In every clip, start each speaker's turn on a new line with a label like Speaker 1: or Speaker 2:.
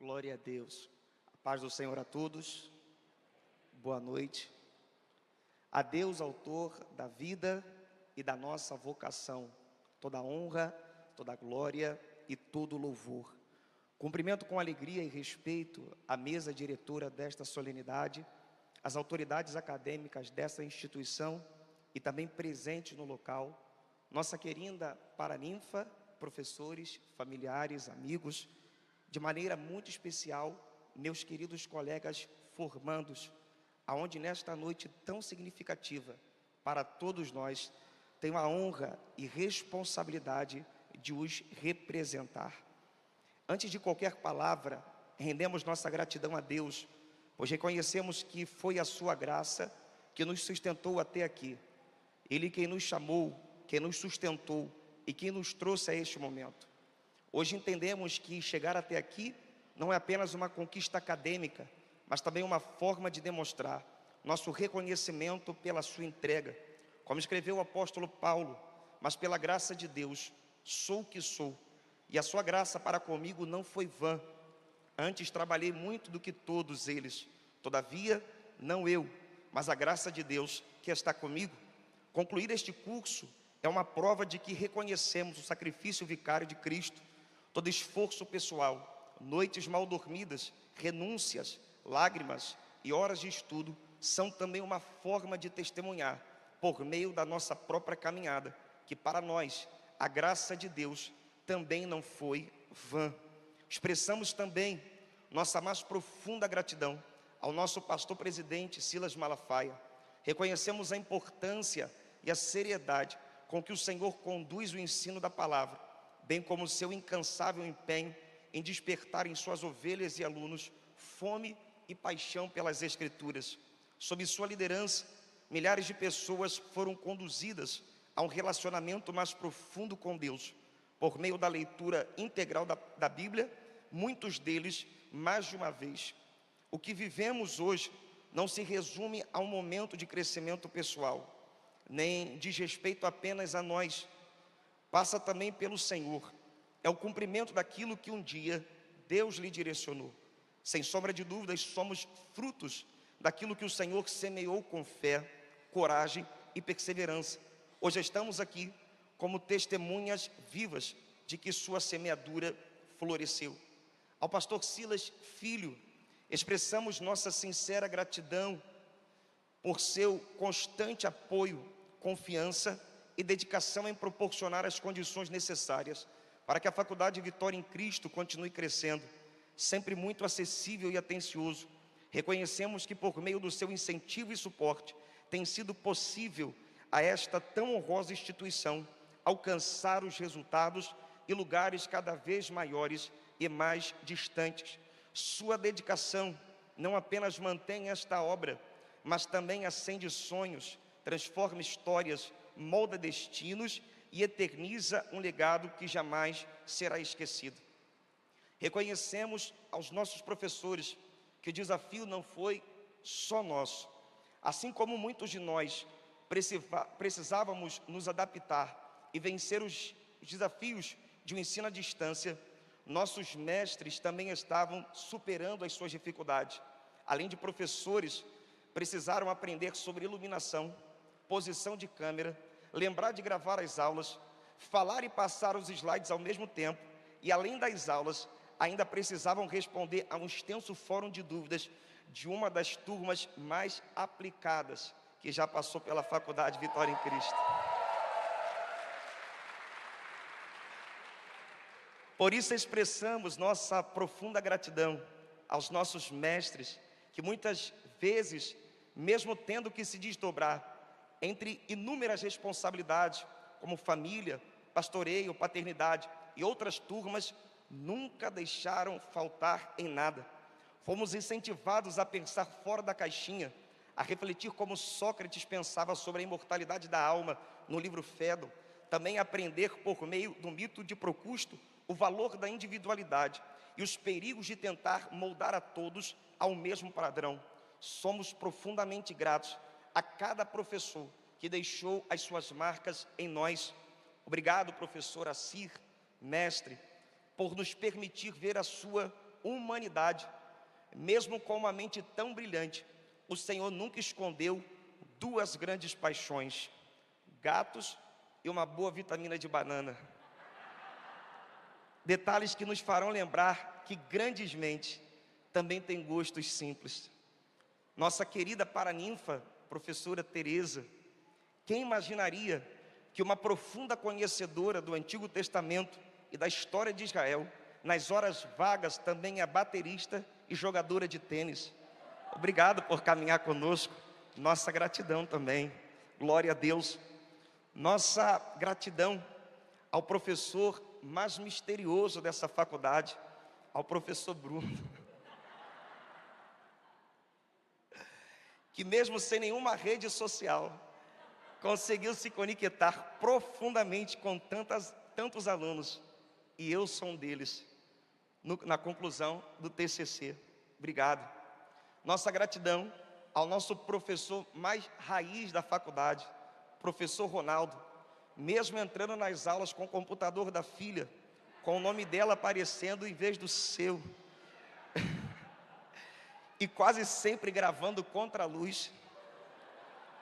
Speaker 1: Glória a Deus. A paz do Senhor a todos. Boa noite. A Deus, autor da vida e da nossa vocação, toda honra, toda glória e todo louvor. Cumprimento com alegria e respeito a mesa diretora desta solenidade, as autoridades acadêmicas dessa instituição e também presentes no local, nossa querida paraninfa, professores, familiares, amigos, de maneira muito especial, meus queridos colegas formandos, aonde nesta noite tão significativa para todos nós, tenho a honra e responsabilidade de os representar. Antes de qualquer palavra, rendemos nossa gratidão a Deus, pois reconhecemos que foi a sua graça que nos sustentou até aqui. Ele quem nos chamou, quem nos sustentou e quem nos trouxe a este momento. Hoje entendemos que chegar até aqui não é apenas uma conquista acadêmica, mas também uma forma de demonstrar nosso reconhecimento pela sua entrega. Como escreveu o apóstolo Paulo, mas pela graça de Deus, sou o que sou, e a sua graça para comigo não foi vã. Antes trabalhei muito do que todos eles, todavia, não eu, mas a graça de Deus que está comigo. Concluir este curso é uma prova de que reconhecemos o sacrifício vicário de Cristo. Todo esforço pessoal, noites mal dormidas, renúncias, lágrimas e horas de estudo são também uma forma de testemunhar, por meio da nossa própria caminhada, que para nós a graça de Deus também não foi vã. Expressamos também nossa mais profunda gratidão ao nosso pastor presidente Silas Malafaia. Reconhecemos a importância e a seriedade com que o Senhor conduz o ensino da palavra, bem como o seu incansável empenho em despertar em suas ovelhas e alunos fome e paixão pelas Escrituras. Sob sua liderança, milhares de pessoas foram conduzidas a um relacionamento mais profundo com Deus, por meio da leitura integral da Bíblia, muitos deles mais de uma vez. O que vivemos hoje não se resume a um momento de crescimento pessoal, nem diz respeito apenas a nós, passa também pelo Senhor. É o cumprimento daquilo que um dia Deus lhe direcionou. Sem sombra de dúvidas, somos frutos daquilo que o Senhor semeou com fé, coragem e perseverança. Hoje estamos aqui como testemunhas vivas de que sua semeadura floresceu. Ao pastor Silas Filho, expressamos nossa sincera gratidão por seu constante apoio, confiança e dedicação em proporcionar as condições necessárias para que a Faculdade Vitória em Cristo continue crescendo, sempre muito acessível e atencioso. Reconhecemos que por meio do seu incentivo e suporte, tem sido possível a esta tão honrosa instituição alcançar os resultados e lugares cada vez maiores e mais distantes. Sua dedicação não apenas mantém esta obra, mas também acende sonhos, transforma histórias, molda destinos e eterniza um legado que jamais será esquecido. Reconhecemos aos nossos professores que o desafio não foi só nosso. Assim como muitos de nós precisávamos nos adaptar e vencer os desafios de um ensino à distância, nossos mestres também estavam superando as suas dificuldades. Além de professores, precisaram aprender sobre iluminação, posição de câmera, lembrar de gravar as aulas, falar e passar os slides ao mesmo tempo, e além das aulas, ainda precisavam responder a um extenso fórum de dúvidas de uma das turmas mais aplicadas que já passou pela Faculdade Vitória em Cristo. Por isso expressamos nossa profunda gratidão aos nossos mestres, que muitas vezes, mesmo tendo que se desdobrar entre inúmeras responsabilidades, como família, pastoreio, paternidade e outras turmas, nunca deixaram faltar em nada. Fomos incentivados a pensar fora da caixinha, a refletir como Sócrates pensava sobre a imortalidade da alma no livro Fédon, também aprender por meio do mito de Procusto o valor da individualidade e os perigos de tentar moldar a todos ao mesmo padrão. Somos profundamente gratos a cada professor que deixou as suas marcas em nós. Obrigado, professor Assir, mestre, por nos permitir ver a sua humanidade, mesmo com uma mente tão brilhante, o Senhor nunca escondeu duas grandes paixões: gatos e uma boa vitamina de banana. Detalhes que nos farão lembrar que grandes mentes também têm gostos simples. Nossa querida paraninfa, professora Teresa, quem imaginaria que uma profunda conhecedora do Antigo Testamento e da história de Israel, nas horas vagas também é baterista e jogadora de tênis. Obrigado por caminhar conosco, nossa gratidão também, glória a Deus. Nossa gratidão ao professor mais misterioso dessa faculdade, ao professor Bruno, que mesmo sem nenhuma rede social, conseguiu se conectar profundamente com tantos alunos, e eu sou um deles, na conclusão do TCC. Obrigado. Nossa gratidão ao nosso professor mais raiz da faculdade, professor Ronaldo, mesmo entrando nas aulas com o computador da filha, com o nome dela aparecendo em vez do seu, e quase sempre gravando contra a luz,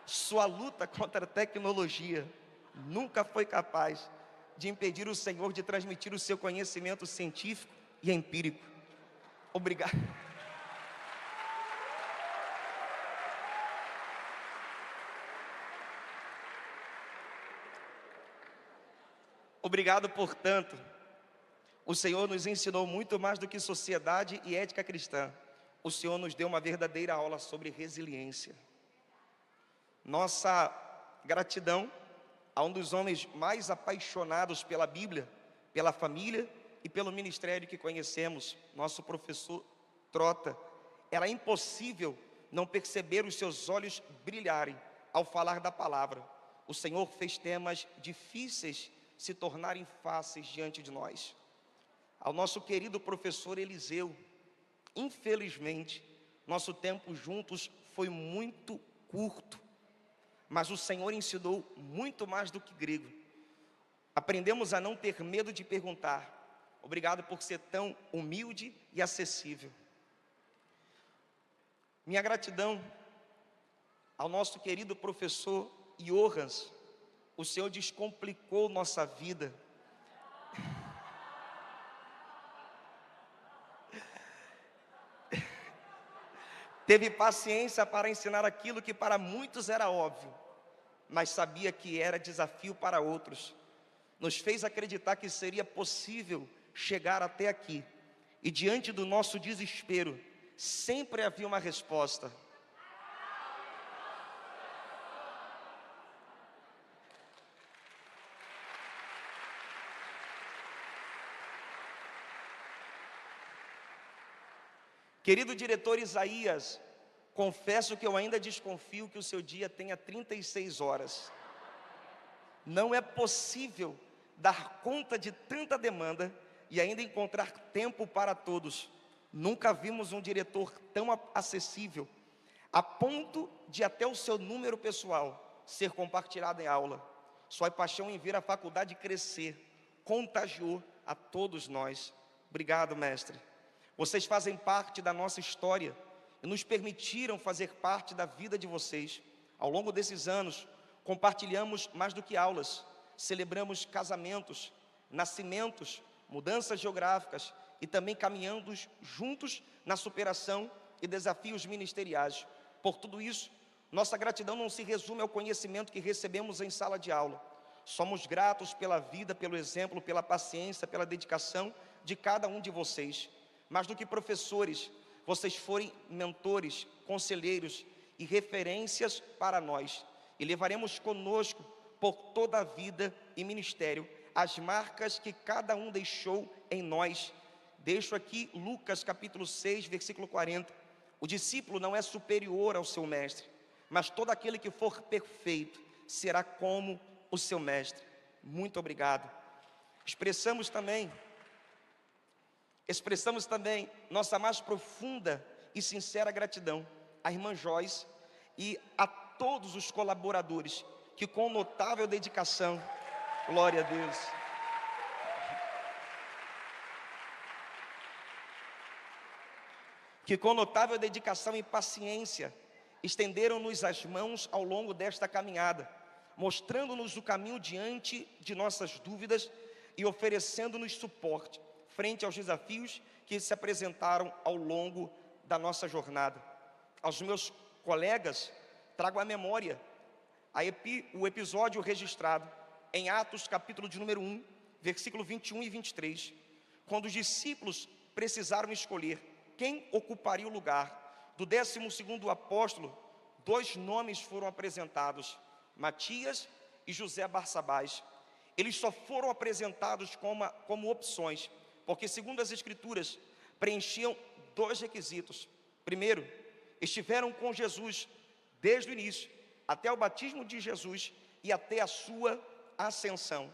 Speaker 1: sua luta contra a tecnologia nunca foi capaz de impedir o Senhor de transmitir o seu conhecimento científico e empírico. Obrigado. Obrigado, portanto. O Senhor nos ensinou muito mais do que sociedade e ética cristã. O Senhor nos deu uma verdadeira aula sobre resiliência. Nossa gratidão a um dos homens mais apaixonados pela Bíblia, pela família e pelo ministério que conhecemos, nosso professor Trota. Era impossível não perceber os seus olhos brilharem ao falar da palavra. O Senhor fez temas difíceis se tornarem fáceis diante de nós. Ao nosso querido professor Eliseu, infelizmente, nosso tempo juntos foi muito curto, mas o Senhor ensinou muito mais do que grego. Aprendemos a não ter medo de perguntar. Obrigado por ser tão humilde e acessível. Minha gratidão ao nosso querido professor Johans. O Senhor descomplicou nossa vida. Teve paciência para ensinar aquilo que para muitos era óbvio, mas sabia que era desafio para outros. Nos fez acreditar que seria possível chegar até aqui. E diante do nosso desespero, sempre havia uma resposta. Querido diretor Isaías, confesso que eu ainda desconfio que o seu dia tenha 36 horas. Não é possível dar conta de tanta demanda e ainda encontrar tempo para todos. Nunca vimos um diretor tão acessível, a ponto de até o seu número pessoal ser compartilhado em aula. Sua paixão em ver a faculdade crescer contagiou a todos nós. Obrigado, mestre. Vocês fazem parte da nossa história e nos permitiram fazer parte da vida de vocês. Ao longo desses anos, compartilhamos mais do que aulas, celebramos casamentos, nascimentos, mudanças geográficas e também caminhando juntos na superação e desafios ministeriais. Por tudo isso, nossa gratidão não se resume ao conhecimento que recebemos em sala de aula. Somos gratos pela vida, pelo exemplo, pela paciência, pela dedicação de cada um de vocês. Mais do que professores, vocês foram mentores, conselheiros e referências para nós. E levaremos conosco por toda a vida e ministério as marcas que cada um deixou em nós. Deixo aqui Lucas capítulo 6, versículo 40. O discípulo não é superior ao seu mestre, mas todo aquele que for perfeito será como o seu mestre. Muito obrigado. Expressamos também nossa mais profunda e sincera gratidão à irmã Joyce e a todos os colaboradores que com notável dedicação, glória a Deus, que com notável dedicação e paciência estenderam-nos as mãos ao longo desta caminhada, mostrando-nos o caminho diante de nossas dúvidas e oferecendo-nos suporte frente aos desafios que se apresentaram ao longo da nossa jornada. Aos meus colegas, trago à memória o episódio registrado em Atos, capítulo de número 1, versículo 21 e 23, quando os discípulos precisaram escolher quem ocuparia o lugar do 12º apóstolo. 2 nomes foram apresentados: Matias e José Barsabás. Eles só foram apresentados como opções, porque, segundo as Escrituras, preenchiam 2 requisitos. Primeiro, estiveram com Jesus desde o início, até o batismo de Jesus e até a sua ascensão.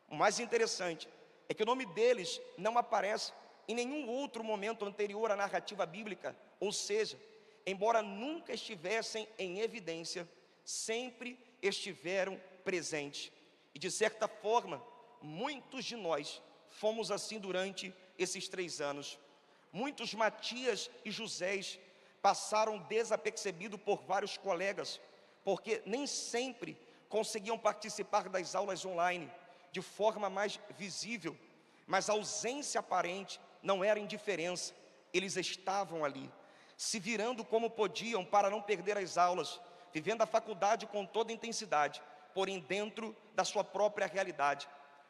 Speaker 1: O mais interessante é que o nome deles não aparece em nenhum outro momento anterior à narrativa bíblica, ou seja, embora nunca estivessem em evidência, sempre estiveram presentes. E de certa forma, muitos de nós fomos assim durante esses 3 anos. Muitos Matias e Josés passaram desapercebidos por vários colegas, porque nem sempre conseguiam participar das aulas online de forma mais visível, mas a ausência aparente não era indiferença. Eles estavam ali, se virando como podiam para não perder as aulas, vivendo a faculdade com toda intensidade, porém dentro da sua própria realidade.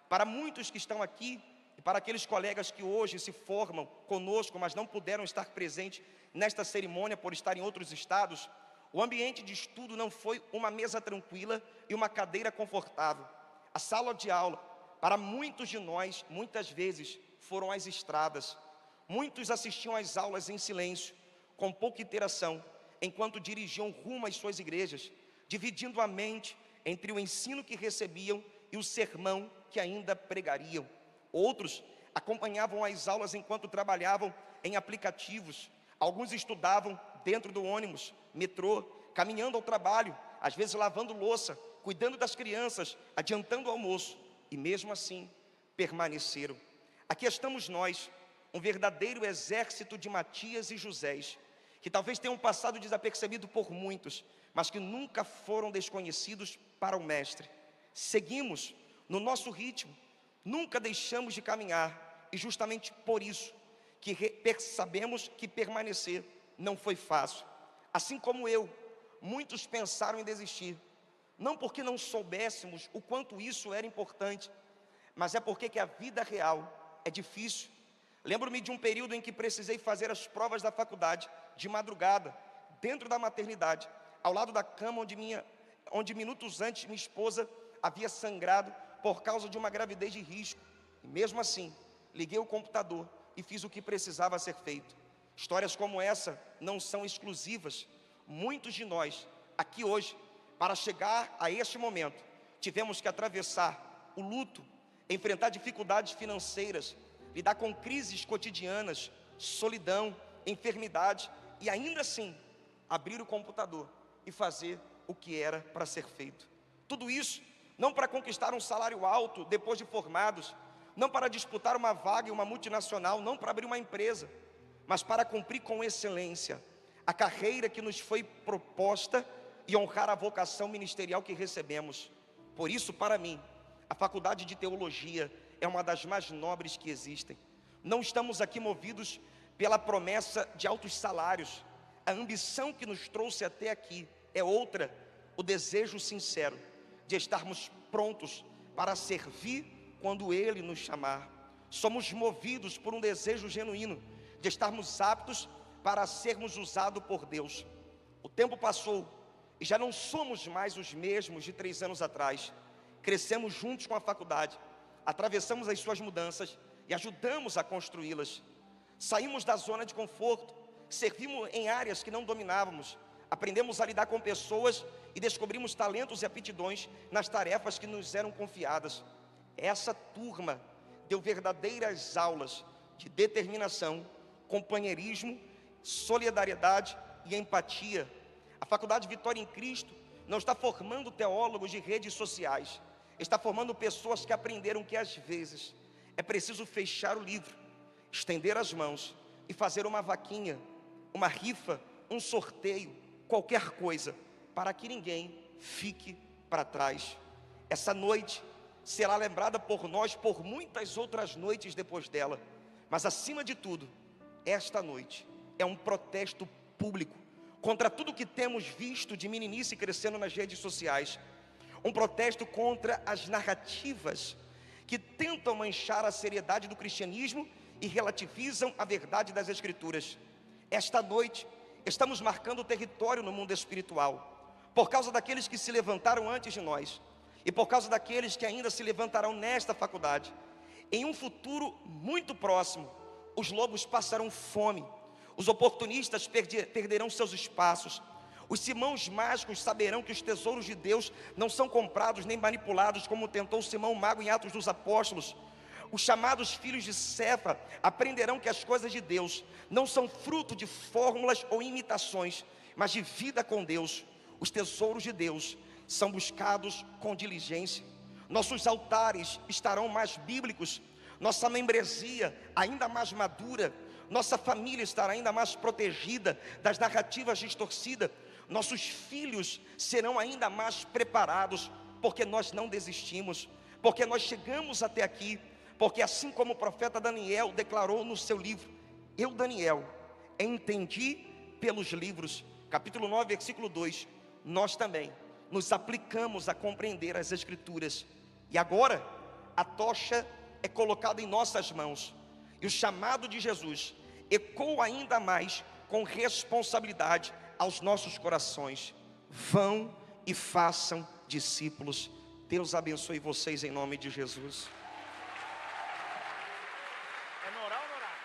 Speaker 1: Para muitos que estão aqui, e para aqueles colegas que hoje se formam conosco, mas não puderam estar presentes nesta cerimônia por estar em outros estados, o ambiente de estudo não foi uma mesa tranquila e uma cadeira confortável. A sala de aula, para muitos de nós, muitas vezes, foram as estradas. Muitos assistiam às aulas em silêncio, com pouca interação, enquanto dirigiam rumo às suas igrejas, dividindo a mente entre o ensino que recebiam e o sermão que ainda pregariam. Outros acompanhavam as aulas enquanto trabalhavam em aplicativos. Alguns estudavam dentro do ônibus, metrô, caminhando ao trabalho, às vezes lavando louça, cuidando das crianças, adiantando o almoço, e mesmo assim permaneceram. Aqui estamos nós, um verdadeiro exército de Matias e Josés, que talvez tenham passado desapercebido por muitos, mas que nunca foram desconhecidos para o Mestre. Seguimos no nosso ritmo, nunca deixamos de caminhar, e justamente por isso que sabemos que permanecer não foi fácil. Assim como eu, muitos pensaram em desistir, não porque não soubéssemos o quanto isso era importante, mas é porque que a vida real é difícil. Lembro-me de um período em que precisei fazer as provas da faculdade de madrugada, dentro da maternidade, ao lado da cama onde minutos antes minha esposa havia sangrado por causa de uma gravidez de risco. E mesmo assim, liguei o computador e fiz o que precisava ser feito. Histórias como essa não são exclusivas. Muitos de nós, aqui hoje, para chegar a este momento, tivemos que atravessar o luto, enfrentar dificuldades financeiras, lidar com crises cotidianas, solidão, enfermidade, e ainda assim, abrir o computador e fazer o que era para ser feito. Tudo isso não para conquistar um salário alto depois de formados, não para disputar uma vaga em uma multinacional, não para abrir uma empresa, mas para cumprir com excelência a carreira que nos foi proposta e honrar a vocação ministerial que recebemos. Por isso, para mim, a faculdade de teologia é uma das mais nobres que existem. Não estamos aqui movidos pela promessa de altos salários. A ambição que nos trouxe até aqui é outra: o desejo sincero de estarmos prontos para servir quando Ele nos chamar. Somos movidos por um desejo genuíno de estarmos aptos para sermos usados por Deus. O tempo passou e já não somos mais os mesmos de 3 anos atrás. Crescemos juntos com a faculdade, atravessamos as suas mudanças e ajudamos a construí-las. Saímos da zona de conforto, servimos em áreas que não dominávamos, aprendemos a lidar com pessoas e descobrimos talentos e aptidões nas tarefas que nos eram confiadas. Essa turma deu verdadeiras aulas de determinação, companheirismo, solidariedade e empatia. A Faculdade Vitória em Cristo não está formando teólogos de redes sociais, está formando pessoas que aprenderam que às vezes é preciso fechar o livro, estender as mãos e fazer uma vaquinha uma rifa, um sorteio, qualquer coisa, para que ninguém fique para trás. Essa noite será lembrada por nós por muitas outras noites depois dela, mas acima de tudo, esta noite é um protesto público contra tudo que temos visto de meninice crescendo nas redes sociais, um protesto contra as narrativas que tentam manchar a seriedade do cristianismo e relativizam a verdade das Escrituras. Esta noite estamos marcando território no mundo espiritual, por causa daqueles que se levantaram antes de nós, e por causa daqueles que ainda se levantarão nesta faculdade. Em um futuro muito próximo, os lobos passarão fome, os oportunistas perderão seus espaços, os Simãos mágicos saberão que os tesouros de Deus não são comprados nem manipulados, como tentou Simão Mago em Atos dos Apóstolos. Os chamados filhos de Cefa aprenderão que as coisas de Deus não são fruto de fórmulas ou imitações, mas de vida com Deus. Os tesouros de Deus são buscados com diligência. Nossos altares estarão mais bíblicos, nossa membresia ainda mais madura, nossa família estará ainda mais protegida das narrativas distorcidas, nossos filhos serão ainda mais preparados, porque nós não desistimos, porque nós chegamos até aqui, porque assim como o profeta Daniel declarou no seu livro, eu, Daniel, entendi pelos livros, capítulo 9, versículo 2, nós também nos aplicamos a compreender as Escrituras, e agora a tocha é colocada em nossas mãos, e o chamado de Jesus ecoa ainda mais com responsabilidade aos nossos corações. Vão e façam discípulos. Deus abençoe vocês em nome de Jesus.
Speaker 2: É no oral ou no horário?